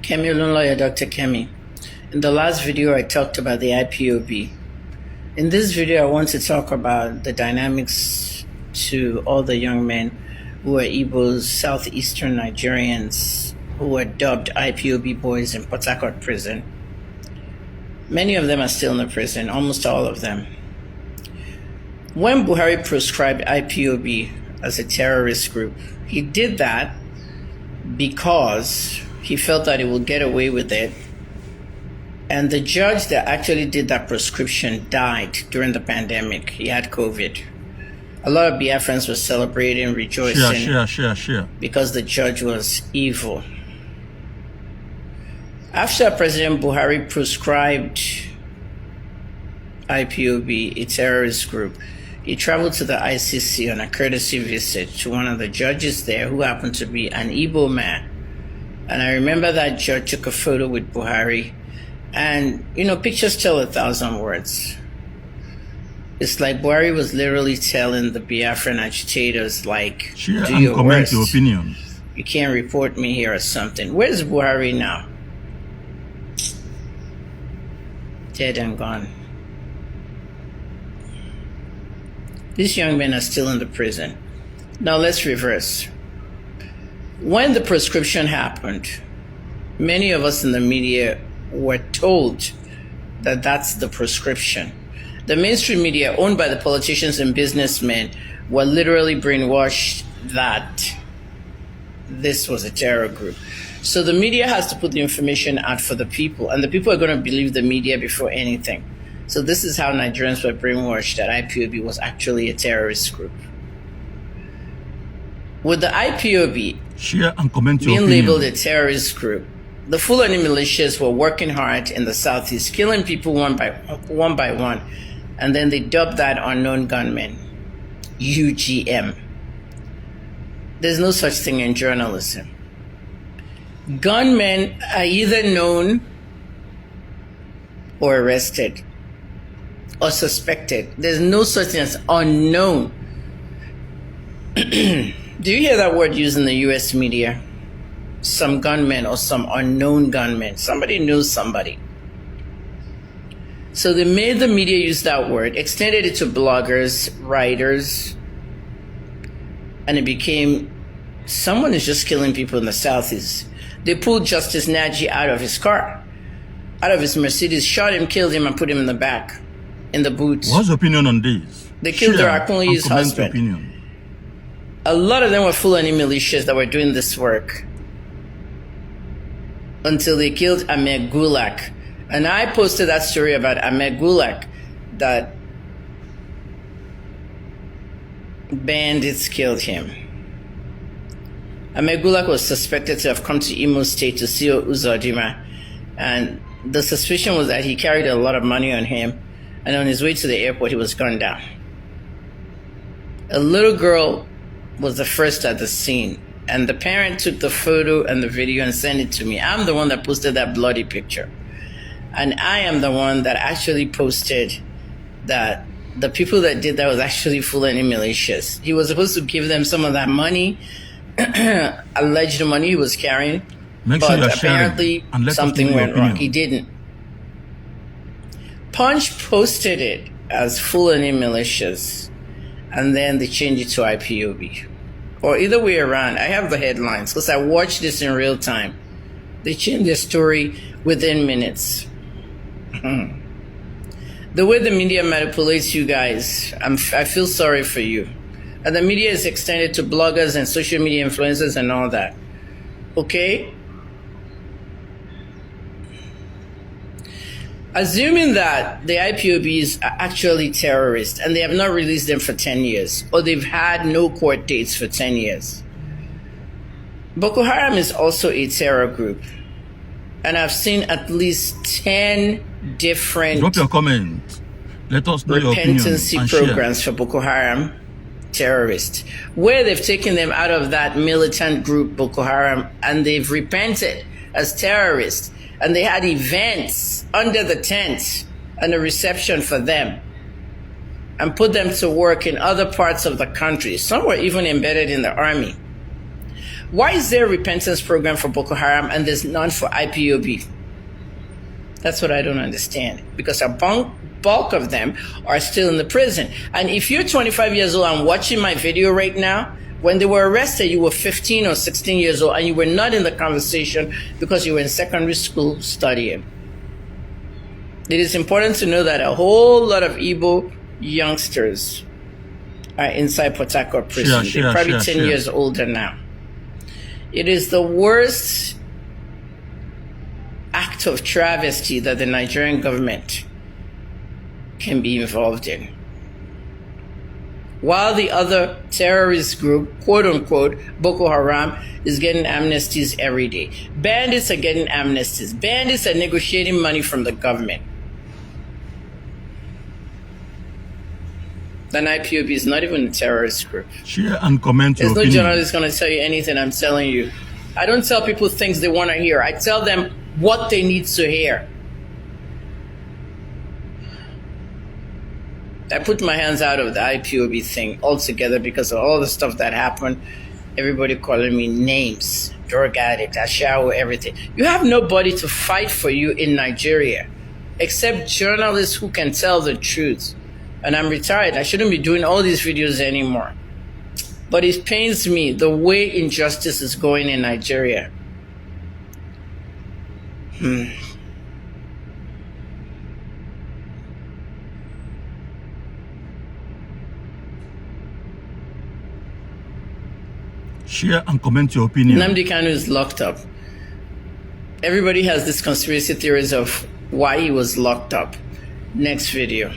Kemi Olunloyo, Dr. Kemi. In the last video, I talked about the IPOB. In this video, I want to talk about the dynamics to all the young men who are Igbos, southeastern Nigerians, who were dubbed IPOB boys in Port Harcourt prison. Many of them are still in the prison, almost all of them. When Buhari proscribed IPOB as a terrorist group, he did that because he felt that he would get away with it. And the judge that actually did that proscription died during the pandemic. He had COVID. A lot of Biafrans were celebrating, rejoicing, because the judge was evil. After President Buhari proscribed IPOB, a terrorist group, he traveled to the ICC on a courtesy visit to one of the judges there who happened to be an Igbo man. And I remember that judge took a photo with Buhari. And, pictures tell 1,000 words. It's like Buhari was literally telling the Biafran agitators, like, share do and your comment worst. Your opinion. You can't report me here or something. Where's Buhari now? Dead and gone. These young men are still in the prison. Now let's reverse. When the proscription happened, many of us in the media were told that that's the proscription. The mainstream media, owned by the politicians and businessmen, were literally brainwashed that this was a terror group. So the media has to put the information out for the people, and the people are going to believe the media before anything. So this is how Nigerians were brainwashed that IPOB was actually a terrorist group. With the IPOB share and comment your being opinion. labeled a terrorist group, the Fulani militias were working hard in the southeast, killing people one by one, and then they dubbed that unknown gunmen UGM. There's no such thing in journalism. Gunmen are either known or arrested or suspected. There's no such thing as unknown. Do you hear that word used in the US media? Some gunmen or some unknown gunmen. Somebody knows somebody. So they made the media use that word, extended it to bloggers, writers, and it became someone is just killing people in the southeast. They pulled Justice Naji out of his car, out of his Mercedes, shot him, killed him, and put him in the back, in the boot. What's your opinion on this? They killed Durakunli's husband. Opinion. A lot of them were Fulani militias that were doing this work until they killed Ahmed Gulak. And I posted that story about Ahmed Gulak, that bandits killed him. Ahmed Gulak was suspected to have come to Imo State to see Uzodimma, and the suspicion was that he carried a lot of money on him, and on his way to the airport, he was gunned down. A little girl was the first at the scene, and the parent took the photo and the video and sent it to me. I'm the one that posted that bloody picture. And I am the one that actually posted that the people that did that was actually Fulani militias. He was supposed to give them some of that money, alleged money he was carrying, but apparently something went wrong. He didn't. Punch posted it as Fulani militias, and then they changed it to IPOB. Or either way around. I have the headlines because I watched this in real time. They changed their story within minutes. The way the media manipulates you guys, I feel sorry for you. And the media is extended to bloggers and social media influencers and all that. Okay? Assuming that the IPOBs are actually terrorists and they have not released them for 10 years, or they've had no court dates for 10 years. Boko Haram is also a terror group. And I've seen at least 10 different drop your comment. Let us know your opinion repentancy programs for Boko Haram terrorists, where they've taken them out of that militant group Boko Haram and they've repented as terrorists, and they had events under the tent and a reception for them and put them to work in other parts of the country. Some were even embedded in the army. Why is there a repentance program for Boko Haram and there's none for IPOB? That's what I don't understand. Because a bulk of them are still in the prison. And if you're 25 years old and watching my video right now, when they were arrested, you were 15 or 16 years old and you were not in the conversation because you were in secondary school studying. It is important to know that a whole lot of Igbo youngsters are inside Port Harcourt prison. They're probably 10 years older now. It is the worst act of travesty that the Nigerian government can be involved in. While the other terrorist group, quote unquote, Boko Haram, is getting amnesties every day. Bandits are getting amnesties. Bandits are negotiating money from the government. Then IPOB is not even a terrorist group. Share and comment your opinion. There's no journalist going to tell you anything I'm telling you. I don't tell people things they want to hear. I tell them what they need to hear. I put my hands out of the IPOB thing altogether because of all the stuff that happened. Everybody calling me names, drug addict, ashawo, everything. You have nobody to fight for you in Nigeria except journalists who can tell the truth. And I'm retired. I shouldn't be doing all these videos anymore. But it pains me the way injustice is going in Nigeria. Share and comment your opinion. Nnamdi Kanu is locked up. Everybody has these conspiracy theories of why he was locked up. Next video.